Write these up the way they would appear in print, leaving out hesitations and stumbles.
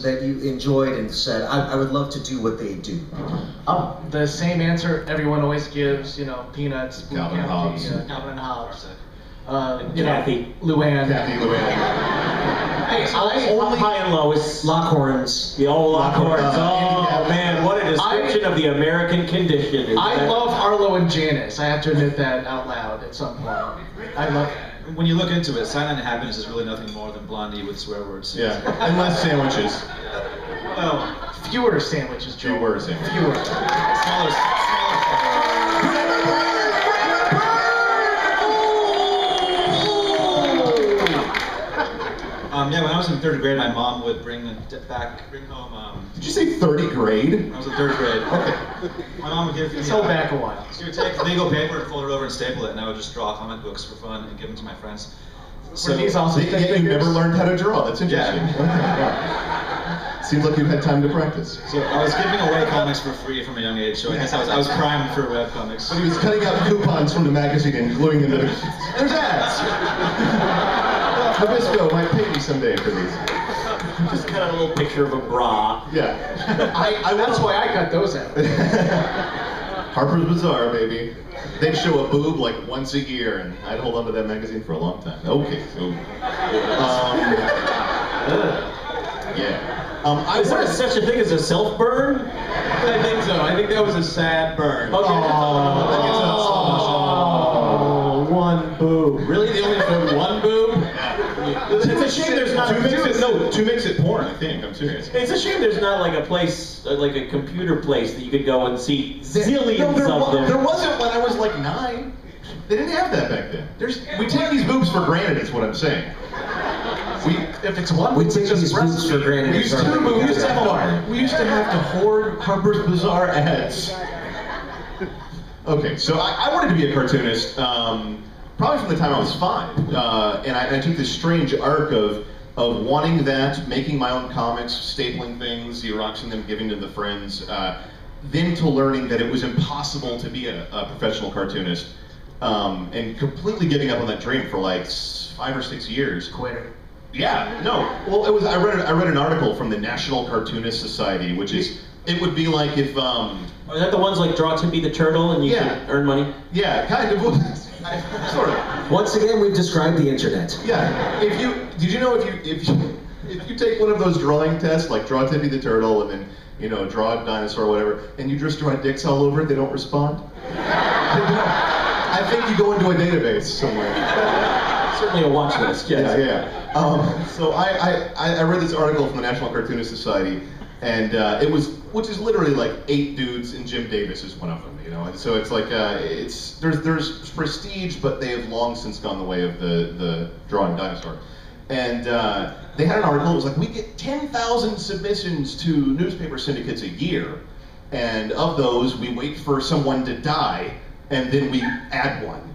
that you enjoyed and said, I would love to do what they do? The same answer everyone always gives, you know, Peanuts, Calvin and Hobbes. Calvin and Hobbes. Kathy. Luann. Kathy, Luann. Hey, Only high and lowest. Lockhorns. The old Lockhorns. Lockhorns. Oh man, what a description of the American condition. I love Arlo and Janice. I have to admit that out loud at some point. I love it. When you look into it, Silent Happiness is really nothing more than Blondie with swear words. Yeah, and less sandwiches. Well, Fewer sandwiches, Joe. Fewer sandwiches. Fewer. smaller. Yeah, when I was in 3rd grade, my mom would bring home. Did you say 30 grade? When I was in 3rd grade. Okay. My mom would give me. Go back a while. She would take legal paper and fold it over and staple it, and I would just draw comic books for fun and give them to my friends. Were these also Yeah, you never learned how to draw. That's interesting. Yeah. Okay. Seems like you've had time to practice. So I was giving away comics for free from a young age, so I guess I was primed for webcomics. But he was cutting out coupons from the magazine and gluing them to the... There's ads! Nabisco might pay me someday for these. Just cut out a little picture of a bra. Yeah. That's why I cut those out. Harper's Bazaar, baby. They'd show a boob like once a year, and I'd hold on to that magazine for a long time. Okay, so... yeah. Is there such a thing as a self-burn? I think so. I think that was a sad burn. Okay. Oh, one boob. Really? They only showed one boob? It's a shame there's not two makes it porn, I think. I'm serious. It's a shame there's not like a place, like a computer place that you could go and see zillions of them. There wasn't when I was like 9. They didn't have that back then. We take these boobs for granted, is what I'm saying. If it's one, We take these boobs for granted. We used to have to hoard Harper's Bazaar ads. Okay, so I wanted to be a cartoonist probably from the time I was 5, and I took this strange arc of wanting that, making my own comics, stapling things, Xeroxing them, giving them to friends, then to learning that it was impossible to be a professional cartoonist, and completely giving up on that dream for like 5 or 6 years. Quitter. Yeah, no. Well, it was. I read an article from the National Cartoonist Society, which is, it would be like if. Are that the ones like Draw Tippy the Turtle and you can earn money? Yeah, kind of. Sort of. Once again, we've described the internet. Yeah. Did you know if you take one of those drawing tests, like Draw Tippy the Turtle and then draw a dinosaur or whatever, and you just draw dicks all over it, they don't respond. I think you go into a database somewhere. Certainly a watch list, yes. Yeah. So I read this article from the National Cartoonist Society, and which is literally like 8 dudes, and Jim Davis is one of them, And so it's like there's prestige, but they have long since gone the way of the drawing dinosaur. And they had an article. It was like, we get 10,000 submissions to newspaper syndicates a year, and of those we wait for someone to die, and then we add one.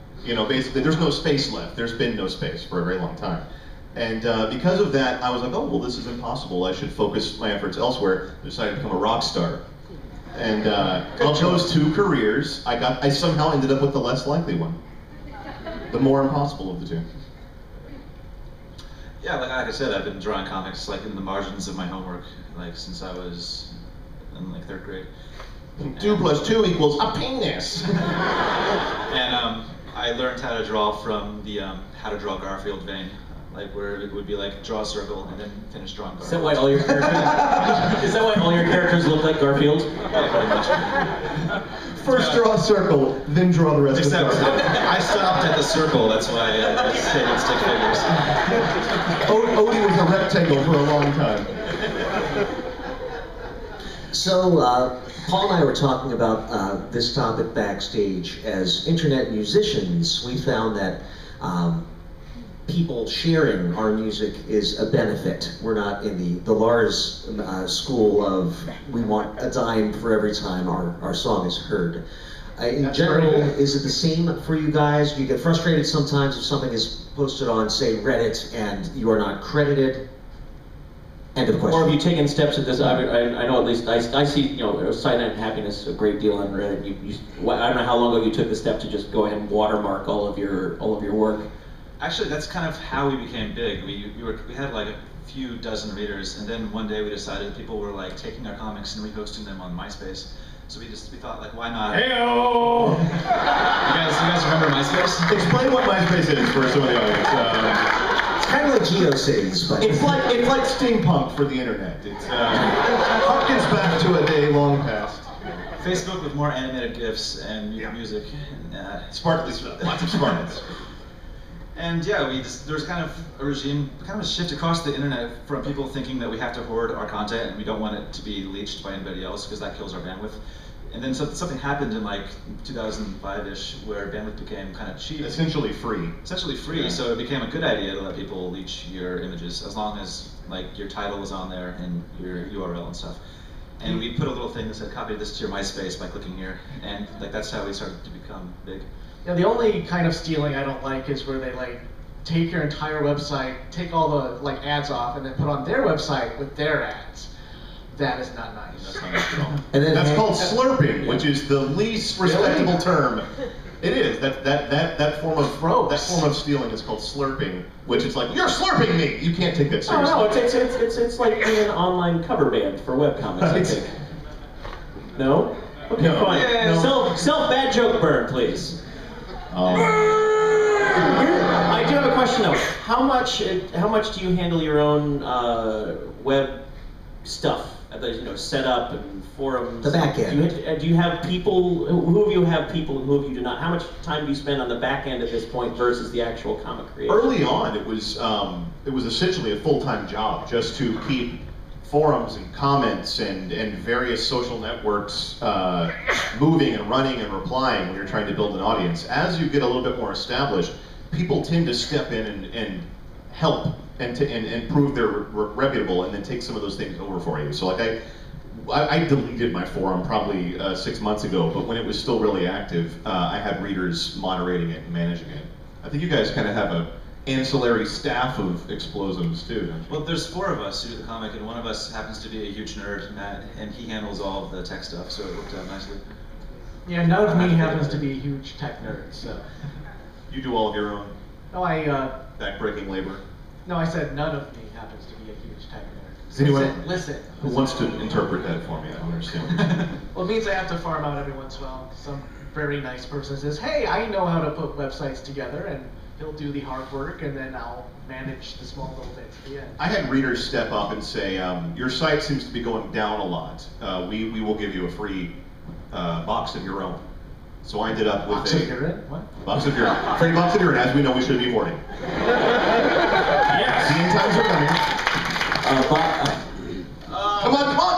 Basically, there's no space left. There's been no space for a very long time. And because of that, I was like, oh, well, this is impossible. I should focus my efforts elsewhere. I decided to become a rock star. And of those 2 careers, I somehow ended up with the less likely one. The more impossible of the 2. Yeah, like I said, I've been drawing comics like in the margins of my homework, like since I was in like 3rd grade. 2 plus 2 equals a penis. And I learned how to draw from the How to Draw Garfield vein, like where it would be like draw a circle and then finish drawing Garfield. Is that why all your characters look like Garfield? Yeah, pretty much. First draw a circle, then draw the rest Except of the circle. I stopped at the circle, that's why I stayed with stick figures. Odie was a rectangle for a long time. So, Paul and I were talking about this topic backstage. As internet musicians, we found that people sharing our music is a benefit. We're not in the Lars school of we want a dime for every time our song is heard. In general, is it the same for you guys? Do you get frustrated sometimes if something is posted on, say, Reddit, and you are not credited? End of question. Or have you taken steps at this? I know at least I see Silent Happiness a great deal on Reddit. I don't know how long ago you took the step to just go ahead and watermark all of your work. Actually, that's kind of how we became big. We had like few dozen readers, and then one day we decided people were like taking our comics and rehosting them on MySpace. So we thought like, why not? Heyo! You guys remember MySpace? Explain what MySpace is for some of the audience. It's kind of like GeoCities, but It's like steampunk for the internet. It's harkens back to a day long past. Facebook with more animated GIFs and music. And, Sparkly stuff. Lots of sparkles. and yeah, there was kind of a regime, kind of a shift across the internet from people thinking that we have to hoard our content and we don't want it to be leached by anybody else because that kills our bandwidth. And then something happened in like 2005-ish where bandwidth became kind of cheap. Essentially free. Essentially free, Yeah. so it became a good idea to let people leech your images as long as like your title was on there and your URL and stuff. And we put a little thing that said, copy this to your MySpace by clicking here. And like that's how we started to become big. Yeah, the only kind of stealing I don't like is where they like take your entire website, take all the like ads off, and then put on their website with their ads. That is not nice. That's not nice at all. and then That's called slurping, which is the least respectable term. It is. That form of stealing is called slurping, which is like, you're slurping me! You can't take that Oh seriously. no, it's like being an online cover band for webcomics, I think. No? Okay, No. fine. Yeah. Self bad joke burn, please. I do have a question though. How much do you handle your own web stuff? Setup and forums. The back end. Do you have people? Who of you have people and who of you do not? How much time do you spend on the back end at this point versus the actual comic creation? Early on, it was essentially a full-time job just to keep forums and comments and various social networks moving and running and replying when you're trying to build an audience. As you get a little bit more established, people tend to step in and help and prove they're reputable and then take some of those things over for you. So like I deleted my forum probably 6 months ago, but when it was still really active, I had readers moderating it and managing it. I think you guys kind of have a ancillary staff of explosives too, don't you? Well, there's 4 of us who do the comic, and one of us happens to be a huge nerd, Matt, and he handles all of the tech stuff, so it worked out nicely. Yeah, none of me happens to be a huge tech nerd, so. You do all of your own No, backbreaking labor. no, I said none of me happens to be a huge tech nerd. Does anyone Listen. who wants to interpret that for me? I don't understand. Well, it means I have to farm out every once in a while. Some very nice person says, hey, I know how to put websites together, and he'll do the hard work, and then I'll manage the small little bits at the end. I had readers step up and say, your site seems to be going down a lot. We will give you a free box of your own. So I ended up with Box of urine? What? Box of urine. Free box of urine, as we know we should be avoiding. Yes. The end times are coming. Come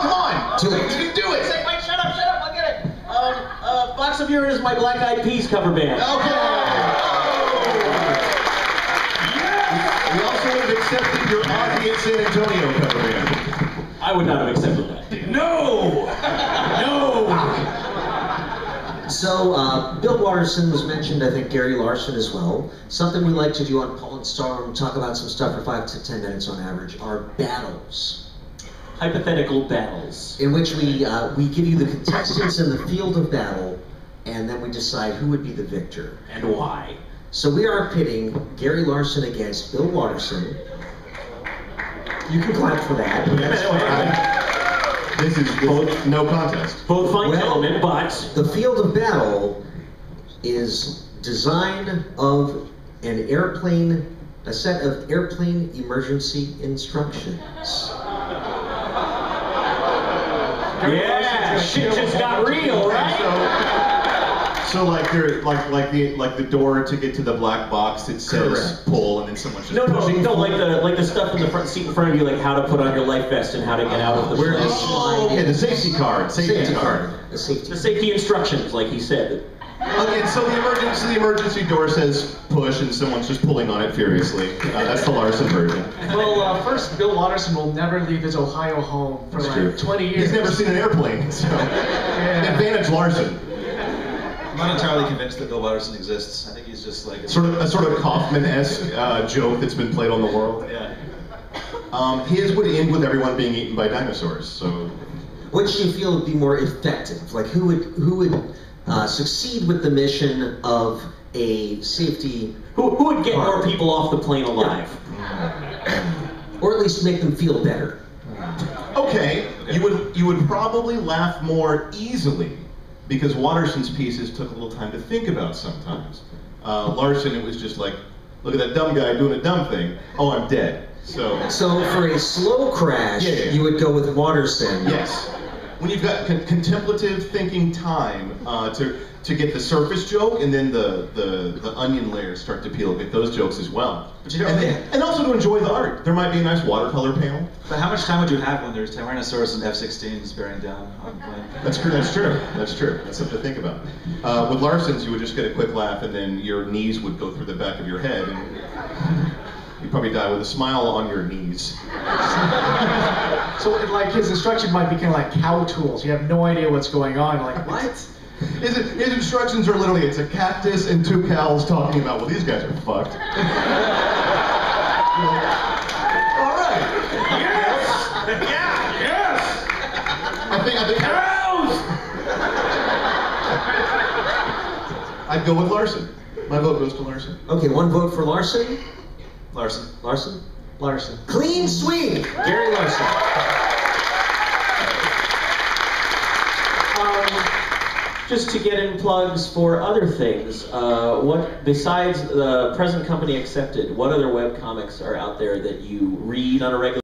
on! Do it. You can do it! Wait, shut up, I'll get it. Box of Urine is my Black Eyed Peas cover band. Okay! We also would have accepted your Ozzy in San Antonio cover band. I would not have accepted that. No! So, Bill Watterson was mentioned, I think Gary Larson as well. Something we like to do on Paul and Storm, talk about some stuff for 5 to 10 minutes on average, are battles. Hypothetical battles. In which we give you the contestants in the field of battle, and then we decide who would be the victor. And why? So we are pitting Gary Larson against Bill Watterson. You can clap for that. This is both no contest. Both fine Well, gentlemen, but The field of battle is design of an airplane, a set of airplane emergency instructions. yeah, shit just got real, right? So like the door to get to the black box, it says Correct. pull, and then someone's just No, pushing. like the stuff in the front seat in front of you, like how to put on your life vest and how to get out of the Where plane. they slide Okay, in. the safety card. Safety card. The safety The safety instructions, like he said. Okay, so the emergency door says push, and someone's just pulling on it furiously. That's the Larson version. Well, first, Bill Watterson will never leave his Ohio home for That's like true. 20 years. He's never seen an airplane, so advantage Larson. I'm not entirely convinced that Bill Watterson exists. I think he's just like Sort of Kaufman-esque joke that's been played on the world. Yeah. His would end with everyone being eaten by dinosaurs. So Which do you feel would be more effective? Like who would succeed with the mission of a safety? Who would get more people off the plane alive? Or at least make them feel better. Okay, you would probably laugh more easily because Watterson's pieces took a little time to think about sometimes. Larson, it was just like, look at that dumb guy doing a dumb thing. Oh, I'm dead. So for a slow crash, you would go with Watterson. Yes. When you've got contemplative thinking time to get the surface joke, and then the onion layers start to peel, get those jokes as well. But you don't and also to enjoy the art. There might be a nice watercolor panel. But how much time would you have when there's Tyrannosaurus and F-16s bearing down on the plane? That's true. That's true. That's something to think about. With Larson's, you would just get a quick laugh, and then your knees would go through the back of your head, and you'd probably die with a smile on your knees. So like his instruction might be kind of like cow tools. You have no idea what's going on. You're like, what? His instructions are literally, it's a cactus and two cows talking about, well, these guys are fucked. All right. Yes! Yeah! Yes! I think Cows! I'd go with Larson. My vote goes to Larson. Okay, one vote for Larson. Larson. Larson? Larson. Clean sweep! Gary Larson. Just to get in plugs for other things, what besides the present company accepted, what other webcomics are out there that you read on a regular